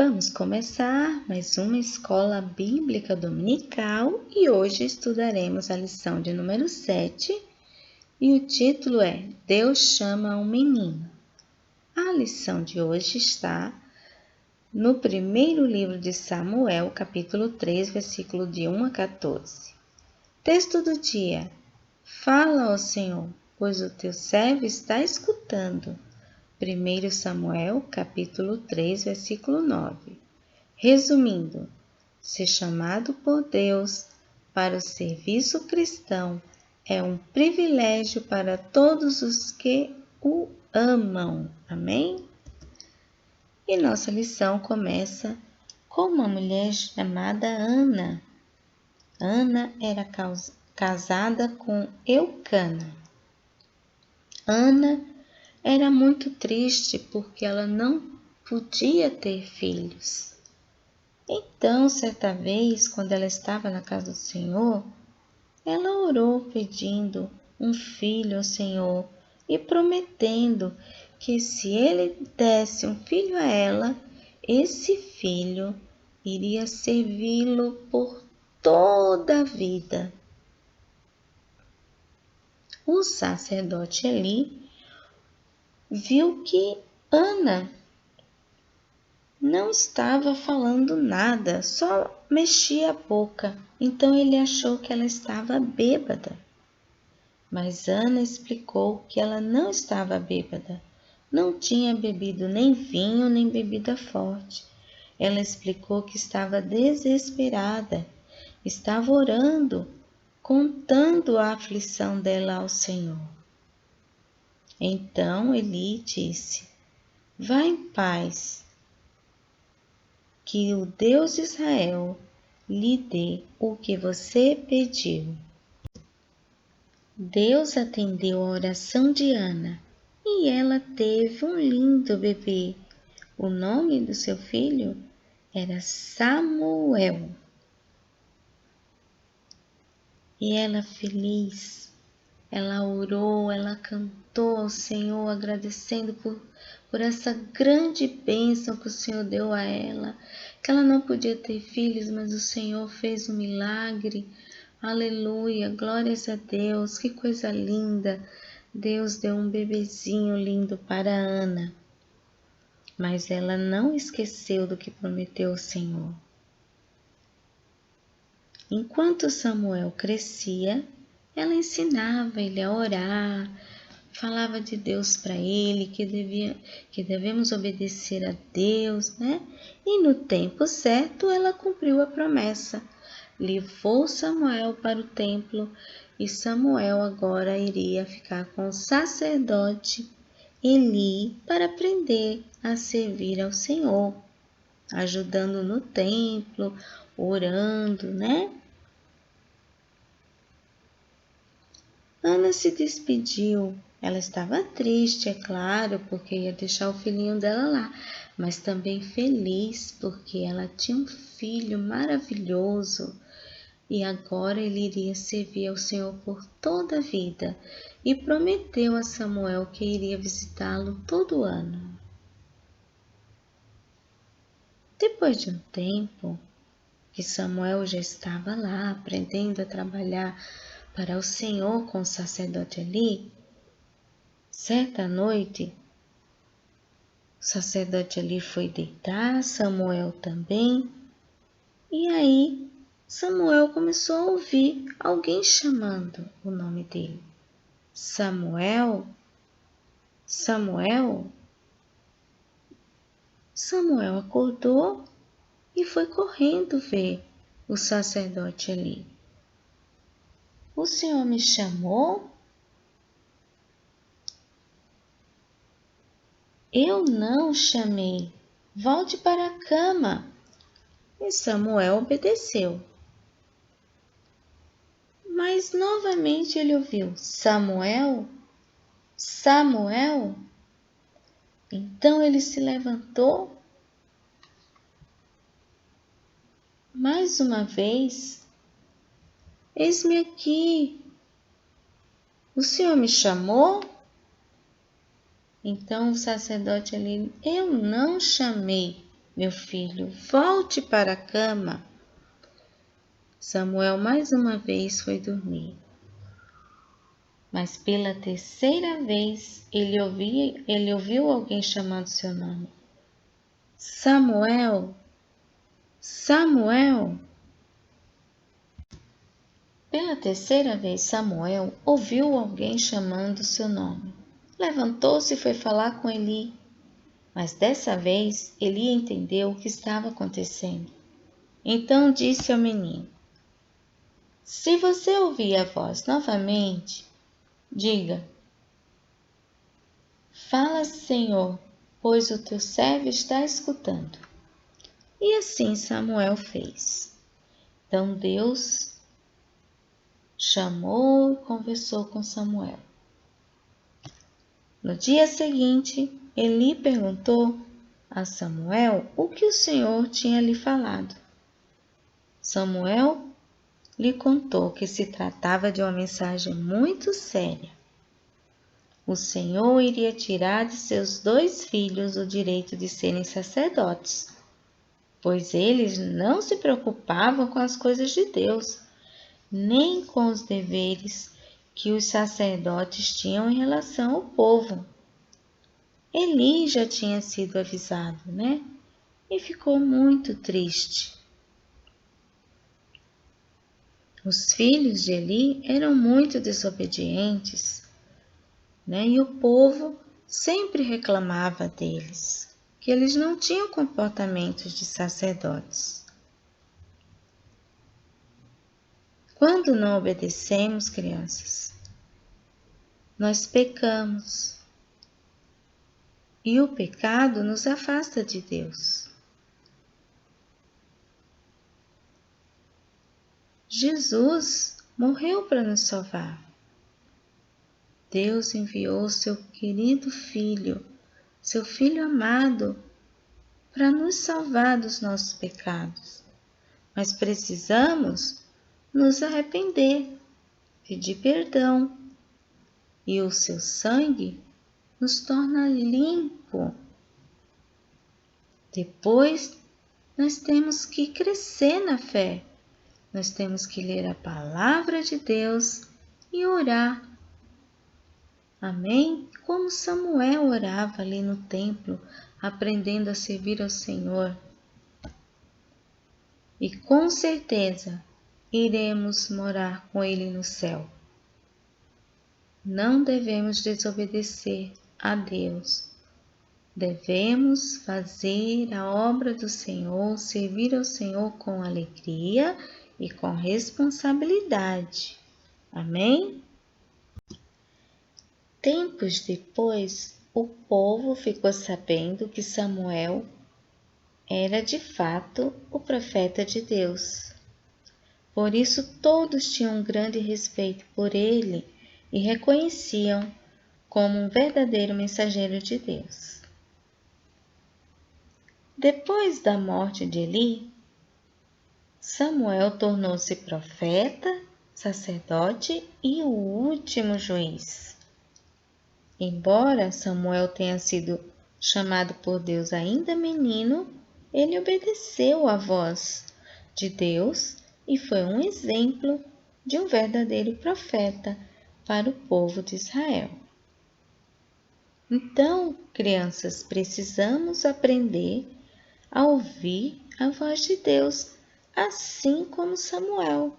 Vamos começar mais uma escola bíblica dominical e hoje estudaremos a lição de número 7 e o título é Deus chama um menino. A lição de hoje está no primeiro livro de Samuel, capítulo 3, versículo de 1 a 14. Texto do dia: Fala, ó Senhor, pois o teu servo está escutando. 1 Samuel, capítulo 3, versículo 9. Resumindo, ser chamado por Deus para o serviço cristão é um privilégio para todos os que o amam. Amém? E nossa lição começa com uma mulher chamada Ana. Ana era casada com Eucana. Ana era muito triste porque ela não podia ter filhos. Então, certa vez, quando ela estava na casa do Senhor, ela orou pedindo um filho ao Senhor e prometendo que se ele desse um filho a ela, esse filho iria servi-lo por toda a vida. O sacerdote Eli viu que Ana não estava falando nada, só mexia a boca. Então ele achou que ela estava bêbada. Mas Ana explicou que ela não estava bêbada. Não tinha bebido nem vinho nem bebida forte. Ela explicou que estava desesperada. Estava orando, contando a aflição dela ao Senhor. Então Eli disse: Vá em paz, que o Deus de Israel lhe dê o que você pediu. Deus atendeu a oração de Ana e ela teve um lindo bebê. O nome do seu filho era Samuel. E ela feliz, ela orou, ela cantou ao Senhor, agradecendo por essa grande bênção que o Senhor deu a ela, que ela não podia ter filhos, mas o Senhor fez um milagre. Aleluia, glórias a Deus, que coisa linda. Deus deu um bebezinho lindo para Ana, mas ela não esqueceu do que prometeu ao Senhor. Enquanto Samuel crescia, ela ensinava ele a orar, falava de Deus para ele, que devemos obedecer a Deus, né? E no tempo certo ela cumpriu a promessa. Levou Samuel para o templo e Samuel agora iria ficar com o sacerdote Eli para aprender a servir ao Senhor, ajudando no templo, orando, né? Ana se despediu. Ela estava triste, é claro, porque ia deixar o filhinho dela lá, mas também feliz porque ela tinha um filho maravilhoso e agora ele iria servir ao Senhor por toda a vida e prometeu a Samuel que iria visitá-lo todo ano. Depois de um tempo que Samuel já estava lá aprendendo a trabalhar para o Senhor com o sacerdote Eli, certa noite, o sacerdote Eli foi deitar, Samuel também, e aí Samuel começou a ouvir alguém chamando o nome dele. Samuel? Samuel? Samuel acordou e foi correndo ver o sacerdote Eli. O Senhor me chamou? Eu não chamei. Volte para a cama. E Samuel obedeceu. Mas novamente ele ouviu: Samuel? Samuel? Então ele se levantou. Mais uma vez: Eis-me aqui. O Senhor me chamou? Então o sacerdote ali: Eu não chamei. meu filho, volte para a cama. Samuel mais uma vez foi dormir. Mas pela terceira vez ele ouviu alguém chamando seu nome. Samuel! Samuel! Pela terceira vez Samuel ouviu alguém chamando seu nome. Levantou-se e foi falar com Eli. Mas dessa vez Eli entendeu o que estava acontecendo. Então disse ao menino: se você ouvir a voz novamente, diga: fala, Senhor, pois o teu servo está escutando. E assim Samuel fez. Então Deus chamou e conversou com Samuel. No dia seguinte, Eli perguntou a Samuel o que o Senhor tinha lhe falado. Samuel lhe contou que se tratava de uma mensagem muito séria. O Senhor iria tirar de seus 2 filhos o direito de serem sacerdotes, pois eles não se preocupavam com as coisas de Deus, nem com os deveres que os sacerdotes tinham em relação ao povo. Eli já tinha sido avisado, né? E ficou muito triste. Os filhos de Eli eram muito desobedientes, né? E o povo sempre reclamava deles, que eles não tinham comportamentos de sacerdotes. Quando não obedecemos, crianças, nós pecamos. E o pecado nos afasta de Deus. Jesus morreu para nos salvar. Deus enviou seu querido Filho, seu Filho amado, para nos salvar dos nossos pecados. Mas precisamos nos arrepender, pedir perdão, e o seu sangue nos torna limpo. Depois, nós temos que crescer na fé. Nós temos que ler a palavra de Deus e orar. Amém? Como Samuel orava ali no templo, aprendendo a servir ao Senhor. E com certeza iremos morar com Ele no céu. Não devemos desobedecer a Deus. Devemos fazer a obra do Senhor, servir ao Senhor com alegria e com responsabilidade. Amém? Tempos depois, o povo ficou sabendo que Samuel era de fato o profeta de Deus. Por isso todos tinham um grande respeito por ele e reconheciam como um verdadeiro mensageiro de Deus. Depois da morte de Eli, Samuel tornou-se profeta, sacerdote e o último juiz. Embora Samuel tenha sido chamado por Deus ainda menino, ele obedeceu à voz de Deus e foi um exemplo de um verdadeiro profeta para o povo de Israel. Então, crianças, precisamos aprender a ouvir a voz de Deus, assim como Samuel.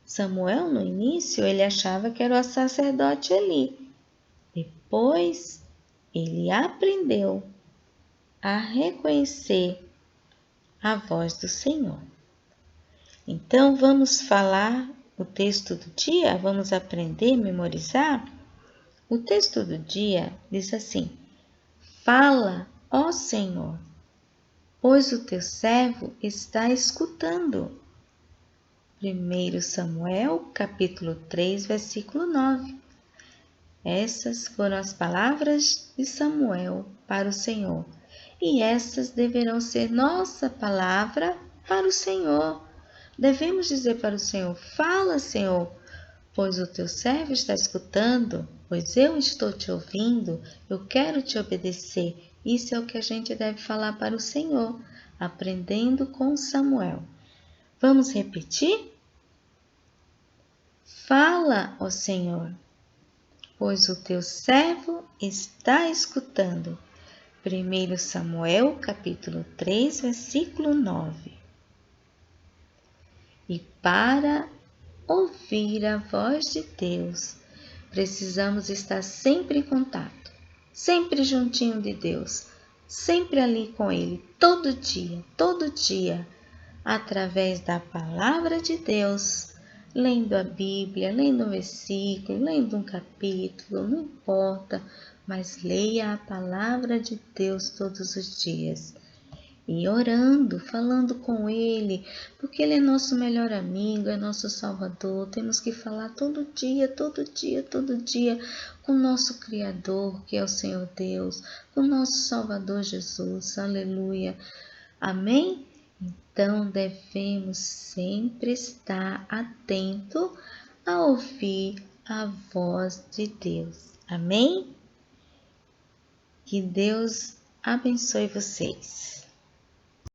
Samuel, no início, ele achava que era o sacerdote Eli. Depois, ele aprendeu a reconhecer a voz do Senhor. Então, vamos falar o texto do dia? Vamos aprender, memorizar? O texto do dia diz assim: fala, ó Senhor, pois o teu servo está escutando. 1 Samuel, capítulo 3, versículo 9. Essas foram as palavras de Samuel para o Senhor, e essas deverão ser nossa palavra para o Senhor. Devemos dizer para o Senhor: fala, Senhor, pois o teu servo está escutando, pois eu estou te ouvindo, eu quero te obedecer, Isso é o que a gente deve falar para o Senhor, aprendendo com Samuel. Vamos repetir? Fala, ó Senhor, pois o teu servo está escutando. 1 Samuel, capítulo 3, versículo 9. E para ouvir a voz de Deus, precisamos estar sempre em contato, sempre juntinho de Deus, sempre ali com Ele, todo dia, através da palavra de Deus, lendo a Bíblia, lendo um versículo, lendo um capítulo, não importa, mas leia a palavra de Deus todos os dias. E orando, falando com Ele, porque Ele é nosso melhor amigo, é nosso Salvador. Temos que falar todo dia com o nosso Criador, que é o Senhor Deus, com o nosso Salvador Jesus. Aleluia. Amém? Então devemos sempre estar atento a ouvir a voz de Deus. Amém? Que Deus abençoe vocês.